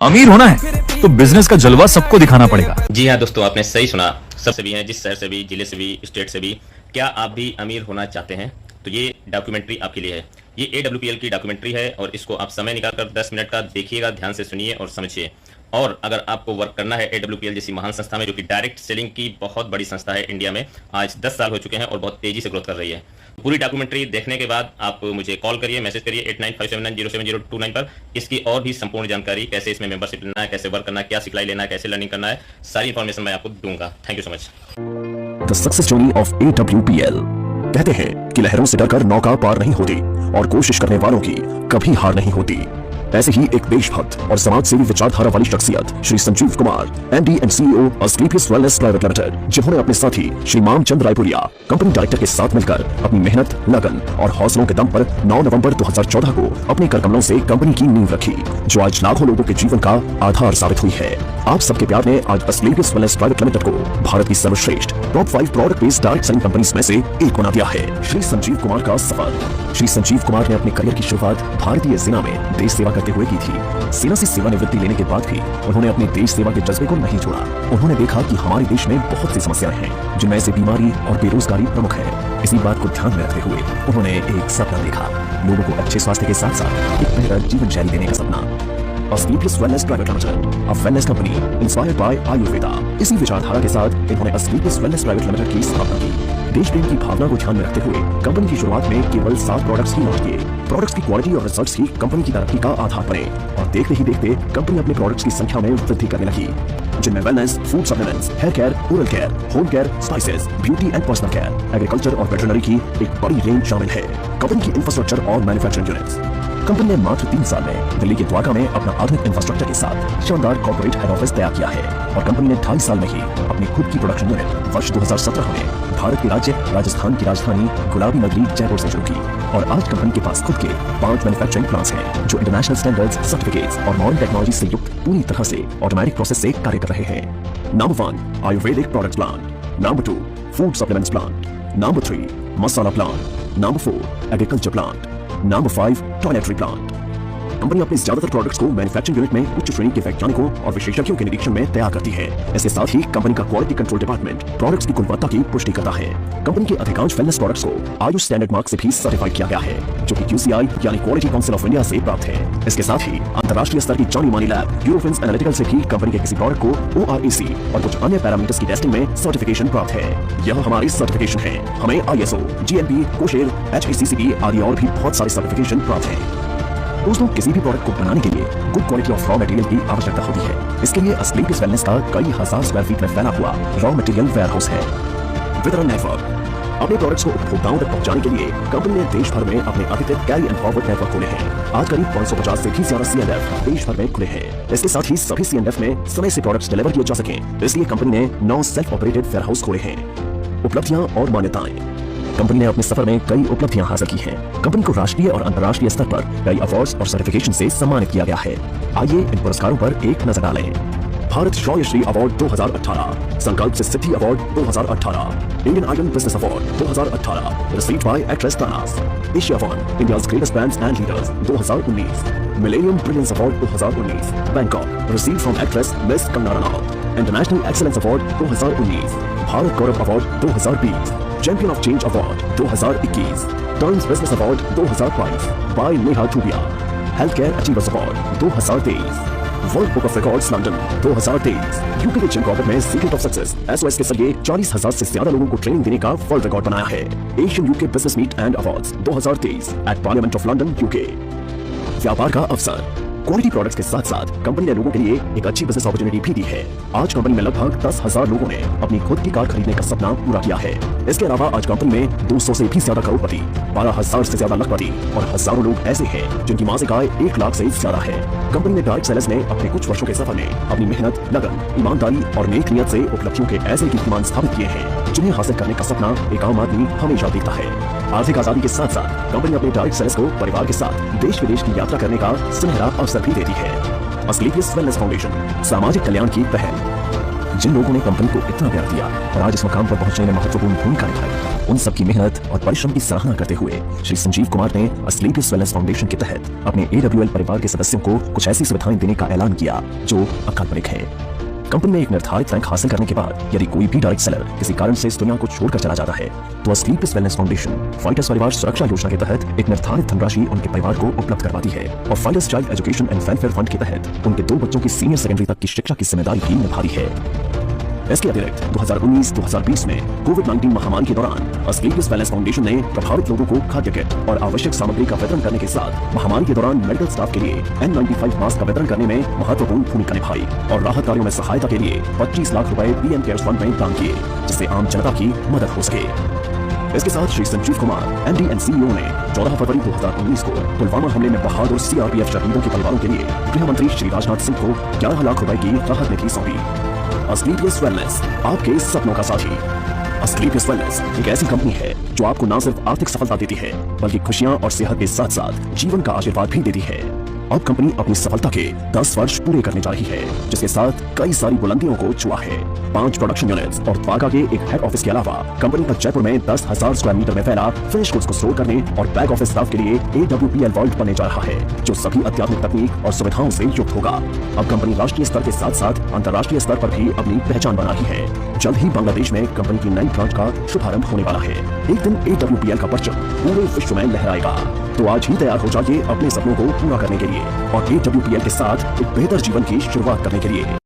अमीर होना है तो बिजनेस का जलवा सबको दिखाना पड़ेगा। जी हाँ दोस्तों, आपने सही सुना। सबसे भी हैं, जिस शहर से भी, जिले से भी, स्टेट से भी। क्या आप भी अमीर होना चाहते हैं? तो ये डॉक्यूमेंट्री आपके लिए है। ये AWPL की डॉक्यूमेंट्री है और इसको आप समय निकालकर 10 मिनट का देखिएगा, ध्यान से सुनिए और समझिए। और अगर आपको वर्क करना है AWPL जैसी महान संस्था में, जो कि डायरेक्ट सेलिंग की बहुत बड़ी संस्था है इंडिया में, आज 10 साल हो चुके हैं और बहुत तेजी से ग्रोथ कर रही है। पूरी डॉक्यूमेंट्री देखने के बाद आप मुझे कॉल करिए, मैसेज करिए 8957907029 पर। इसकी और भी संपूर्ण जानकारी, कैसे इसमें मेंबरशिप लेना है, कैसे वर्क करना है, क्या सिखलाई लेना है, कैसे लर्निंग करना है, सारी इंफॉर्मेशन मैं आपको दूंगा। Thank you so much. The success journey of AWPL। कहते हैं कि लहरों से डरकर नौका पार नहीं होती और कोशिश करने वालों की कभी हार नहीं होती। ऐसे ही एक देशभक्त और समाज सेवी विचारधारा वाली शख्सियत Shri Sanjeev Kumar, MD and CEO Asclepius wellness private limited, जिन्होंने अपने साथी श्री मामचंद रायपुरिया, कंपनी डायरेक्टर के साथ मिलकर अपनी मेहनत, लगन और हौसलों के दम पर 9 नवंबर 2014 को अपने कर कमलों से कंपनी की नींव रखी, जो आज लाखों लोगों के जीवन का आधार साबित हुई है। आप सबके प्यार ने आज अस्क्लेपियस वेलनेस प्राइवेट लिमिटेड को भारत की सर्वश्रेष्ठ top 5 product based direct selling companies में से एक बना दिया है। श्री संजीव कुमार का सफर। श्री संजीव कुमार ने अपने करियर की शुरुआत भारतीय सेना में देश सेवा करते हुए की थी। सेना से सेवानिवृत्ति लेने के बाद भी उन्होंने अपने देश सेवा के जज्बे को नहीं छोड़ा। उन्होंने देखा कि हमारे देश में बहुत सी समस्याएं हैं, जिनमें से बीमारी और बेरोजगारी प्रमुख है। इसी बात को ध्यान में रखते हुए उन्होंने एक सपना देखा, लोगों को अच्छे स्वास्थ्य के साथ साथ एक बेहतर जीवन शैली देने का सपना। Asclepius wellness private limited, a wellness company inspired by Ayurveda. इसी विचारधारा के साथ इन्होंने अस्क्लेपियस वेलनेस प्राइवेट लिमिटेड की स्थापना की। देश प्रेम की भावना को ध्यान में रखते हुए कंपनी की शुरुआत में केवल 7 प्रोडक्ट्स ही लॉन्च किए। प्रोडक्ट्स की क्वालिटी और रिजल्ट्स ही कंपनी की तरक्की का आधार बने और देखते ही देखते कंपनी अपने प्रोडक्ट्स की संख्या में वृद्धि करने लगी, जिनमें wellness, food supplements, hair care, oral care, home care, spices, beauty and personal care, agriculture और वेटरनरी की एक बड़ी रेंज शामिल है। कंपनी की इंफ्रास्ट्रक्चर और मैन्युफैक्चरिंग यूनिट्स। कंपनी ने मात्र 3 साल में दिल्ली के द्वारका में अपना आधुनिक इंफ्रास्ट्रक्चर के साथ शानदार कॉर्पोरेट हेड ऑफिस तैयार किया है और कंपनी ने 2.5 साल में ही अपनी खुद की प्रोडक्शन यूनिट वर्ष 2017 में भारत के राज्य राजस्थान की राजधानी गुलाबी नगरी जयपुर से शुरू की और आज कंपनी के पास खुद के 5 मैन्युफैक्चरिंग प्लांट्स हैं, जो इंटरनेशनल स्टैंडर्ड्स, सर्टिफिकेट्स और मॉडर्न टेक्नोलॉजी से युक्त पूरी तरह से ऑटोमेटिक प्रोसेस से कार्य कर रहे हैं। Number 1 Ayurvedic products plant, number 2 food supplements plant, number 3 masala plant, number 4 agriculture plant, number 5 toiletry plant. Company अपने ज्यादातर प्रोडक्ट्स को मैन्युफैक्चरिंग यूनिट में उच्च श्रेणी के वैज्ञानिकों और विशेषज्ञों के निरीक्षण में तैयार करती है। इसके साथ ही कंपनी का क्वालिटी कंट्रोल डिपार्टमेंट प्रोडक्ट्स की गुणवत्ता की पुष्टि करता है। कंपनी के अधिकांश वेलनेस प्रोडक्ट्स को आयुष स्टैंडर्ड मार्क से भी सर्टिफाइड किया गया है, जो कि QCI यानी क्वालिटी काउंसिल ऑफ इंडिया से प्राप्त है। इसके साथ ही अंतर्राष्ट्रीय स्तर की जानी मानी लैब यूरोफिन्स एनालिटिकल से भी कंपनी के किसी प्रोडक्ट को ORAC और कुछ अन्य पैरामीटर्स की टेस्टिंग में सर्टिफिकेशन प्राप्त है। यह हमारी सर्टिफिकेशन है। हमें ISO, GMP, कोशेर, HACCP आदि और भी बहुत सारे सर्टिफिकेशन प्राप्त है। दोस्तों, किसी भी प्रोडक्ट को बनाने के लिए good quality of raw material की आवश्यकता होती है। इसके लिए अस्क्लेपियस वेलनेस का कई हजार स्क्वायर फीट में फैला हुआ रॉ मटेरियल वेयरहाउस है। वितरण नेटवर्क। अपने प्रोडक्ट्स को उपभोक्ताओं तक पहुंचाने के लिए कंपनी ने देश भर में अपने अधिकृत कैरी एंड फॉरवर्ड नेटवर्क खोले हैं। आज करीब 550 से भी ज्यादा C&F देश भर में खुले हैं। इसके साथ ही सभी C&F में समय से प्रोडक्ट्स डिलीवर किए जा सकें, इसलिए कंपनी ने 9 सेल्फ ऑपरेटेड वेयरहाउस खोले हैं। उपलब्धियां और मान्यताएं। कंपनी ने अपने सफर में कई उपलब्धियां हासिल की हैं। कंपनी को राष्ट्रीय और अंतर्राष्ट्रीय स्तर पर कई अवार्ड्स और सर्टिफिकेशन से सम्मानित किया गया है। आइए इन पुरस्कारों पर एक नजर डालें। Bharat शौर्यश्री award 2018, Sankalp Se Siddhi award 2018, Indian idol business award 2018, received by actress Tanaaz, Asia one India's greatest brands and leaders 2019, millennium brilliance award 2019, Bangkok, received from actress miss Kangana Ranaut, international excellence award 2019, Bharat Gaurav award 2020, champion of change award 2021, Times business award 2022 by Neha Dhupia, health care achievers award 2023, world book of records London 2023, UK के Jim Corbett में secret of success SOS के जरिए 40,000 से ज्यादा लोगों को training देने का वर्ल्ड रिकॉर्ड बनाया है। Asian UK business meet and awards 2023 at parliament of London UK. व्यापार का अवसर। क्वालिटी प्रोडक्ट्स के साथ साथ कंपनी ने लोगों के लिए एक अच्छी बिजनेस अपॉर्चुनिटी भी दी है। आज कंपनी में लगभग 10,000 लोगों ने अपनी खुद की कार खरीदने का सपना पूरा किया है। इसके अलावा आज कंपनी में 200 से भी ज्यादा करोड़पति, 12,000 से ज्यादा लखपति और हजारों लोग ऐसे हैं जिनकी मासिक आय 1 लाख से ज्यादा है। कंपनी ने डायरेक्ट सेलर्स ने अपने कुछ वर्षों के सफर में अपनी मेहनत, लगन, ईमानदारी और नेक नियत से उपलब्धियों के ऐसे कीर्तिमान स्थापित किए हैं, जिन्हें हासिल करने का सपना एक आम आदमी हमेशा देखता है। आर्थिक आजादी के साथ साथ कंपनी अपने डायरेक्ट सेलर्स को परिवार के साथ देश विदेश की यात्रा करने का सुनहरा अवसर भी देती है। अस्क्लेपियस वेलनेस फाउंडेशन, सामाजिक कल्याण की पहल। जिन लोगों ने कंपनी को इतना प्यार दिया और आज इस मुकाम पर पहुंचने में महत्वपूर्ण भूमिका निभाई, उन सबकी मेहनत और परिश्रम की सराहना करते हुए श्री संजीव कुमार ने अस्क्लेपियस वेलनेस फाउंडेशन के तहत अपने AWL परिवार के सदस्यों को कुछ ऐसी सुविधाएं देने का ऐलान किया जो अकाल्पनिक है। कंपनी में एक निर्धारित रैंक हासिल करने के बाद यदि कोई भी डायरेक्ट सेलर किसी कारण से इस दुनिया को छोड़कर चला जाता है, तो अस्क्लेपियस वेलनेस फाउंडेशन फाइटर्स परिवार सुरक्षा योजना के तहत एक निर्धारित धनराशि उनके परिवार को उपलब्ध करवाती है और fighters child education and welfare fund के तहत उनके 2 बच्चों की सीनियर सेकेंडरी तक की शिक्षा की जिम्मेदारी भी निभा रही है। इसके अतिरिक्त 2019-2020 में कोविड-19 महामारी के दौरान अस्क्लेपियस वेलनेस फाउंडेशन ने प्रभावित लोगों को खाद्य किट और आवश्यक सामग्री का वितरण करने के साथ महामारी के दौरान मेडिकल स्टाफ के लिए N95 मास्क का वितरण करने में महत्वपूर्ण भूमिका निभाई और राहत कार्यों में सहायता के लिए 25 लाख रुपए PM केयर्स फंड में दान किए, जिससे आम जनता की मदद हो सके। इसके साथ Shri Sanjeev Kumar MD and CEO ने 14 फरवरी 2019 को पुलवामा हमले में बहादुर CRPF शहीदों के परिवारों के लिए गृह मंत्री श्री राजनाथ सिंह को 11 लाख रुपए की राहत निधि सौंपी। अस्क्लेपियस वेलनेस, आपके सपनों का साथी। अस्क्लेपियस वेलनेस एक ऐसी कंपनी है जो आपको न सिर्फ आर्थिक सफलता देती है, बल्कि खुशियां और सेहत के साथ साथ जीवन का आशीर्वाद भी देती है। अब कंपनी अपनी सफलता के 10 वर्ष पूरे करने जा रही है, जिसके साथ कई सारी बुलंदियों को छुआ है। 5 प्रोडक्शन यूनिट्स और द्वारका के एक हेड ऑफिस के अलावा कंपनी का जयपुर में 10,000 स्क्वायर मीटर में फैला फिनिश गुड्स को स्टोर करने और बैक ऑफिस स्टाफ के लिए AWPL वर्ल्ड बनने जा रहा है, जो सभी अत्याधुनिक तकनीक और सुविधाओं से युक्त होगा। अब कंपनी राष्ट्रीय स्तर के साथ साथ अंतर्राष्ट्रीय स्तर पर भी अपनी पहचान बना रही है। जल्द ही बांग्लादेश में कंपनी की नई ब्रांच का शुभारंभ होने वाला है। एक दिन AWPL का परचम पूरे विश्व में लहराएगा। तो आज ही तैयार हो जाइए अपने सपनों को पूरा करने के लिए और AWPL के साथ एक बेहतर जीवन की शुरुआत करने के लिए।